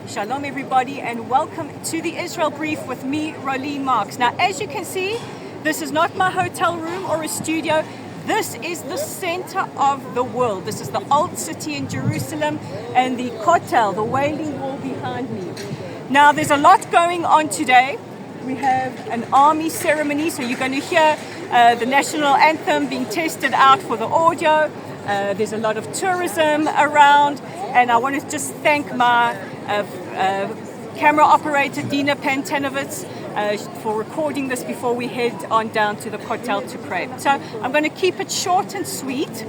Shalom everybody and welcome to the Israel Brief with me, Rolene Marks. Now as you can see, this is not my hotel room or a studio. This is the center of the world. This is the old city in Jerusalem and the Kotel, the Wailing Wall behind me. Now there's a lot going on today. We have an army ceremony, so you're going to hear the national anthem being tested out for the audio. There's a lot of tourism around, and I want to just thank my camera operator Dina Pantanovitz for recording this before we head on down to the Kotel to pray. So I'm going to keep it short and sweet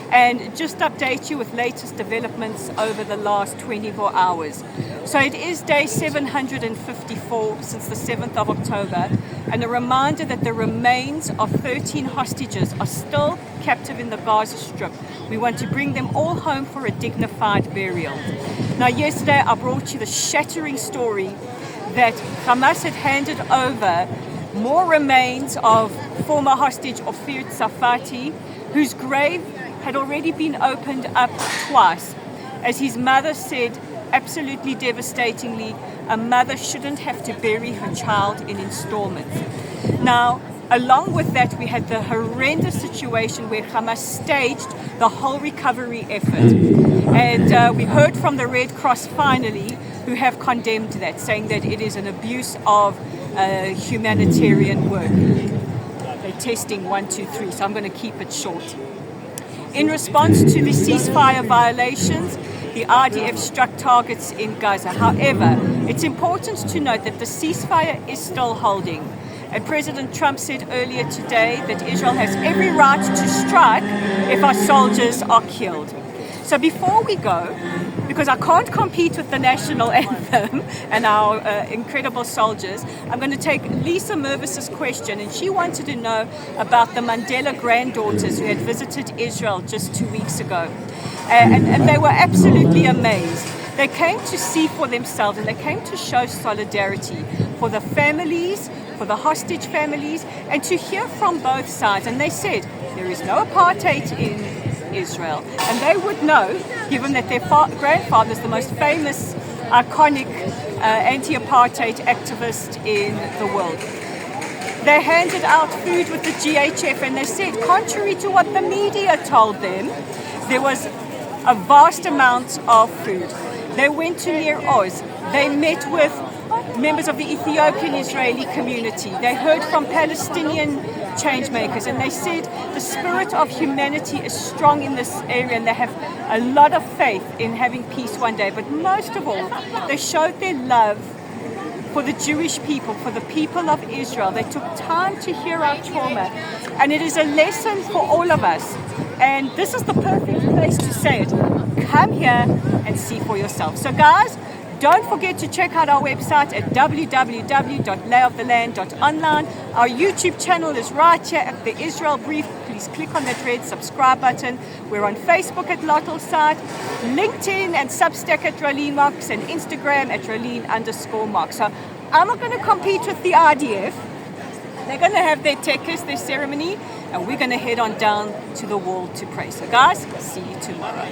and just update you with latest developments over the last 24 hours. So it is day 754 since the 7th of October, and a reminder that the remains of 13 hostages are still captive in the Gaza Strip. We want to bring them all home for a dignified burial. Now yesterday I brought you the shattering story that Hamas had handed over more remains of former hostage Ofir Tsafati, whose grave had already been opened up twice. As his mother said, absolutely devastatingly, a mother shouldn't have to bury her child in installments. Now, along with that, we had the horrendous situation where Hamas staged the whole recovery effort. And we heard from the Red Cross finally, who have condemned that, saying that it is an abuse of humanitarian work. They're testing 1, 2, 3, so I'm going to keep it short. In response to the ceasefire violations, the IDF struck targets in Gaza. However, it's important to note that the ceasefire is still holding. And President Trump said earlier today that Israel has every right to strike if our soldiers are killed. So before we go, because I can't compete with the national anthem and our incredible soldiers, I'm going to take Lisa Mervis's question, and she wanted to know about the Mandela granddaughters who had visited Israel just 2 weeks ago. And they were absolutely amazed. They came to see for themselves, and they came to show solidarity for the families, for the hostage families, and to hear from both sides. And they said there is no apartheid in Israel, and they would know, given that their grandfather is the most famous, iconic anti-apartheid activist in the world. They handed out food with the GHF, and they said, contrary to what the media told them, there was a vast amount of food. They went to Nir Oz. They met with members of the Ethiopian-Israeli community. They heard from Palestinian changemakers, and they said the spirit of humanity is strong in this area, and they have a lot of faith in having peace one day. But most of all, they showed their love for the Jewish people, for the people of Israel. They took time to hear our trauma, and it is a lesson for all of us. And this is the perfect place to say it. Come here and see for yourself. So guys, don't forget to check out our website at www.layoftheland.online. Our YouTube channel is right here at the Israel Brief. Please click on that red subscribe button. We're on Facebook at Lotel Site, LinkedIn and Substack at Rolene Marks, and Instagram at Rolene_Marks. So I'm not going to compete with the IDF. They're going to have their tekes, their ceremony, and we're going to head on down to the wall to pray. So guys, see you tomorrow.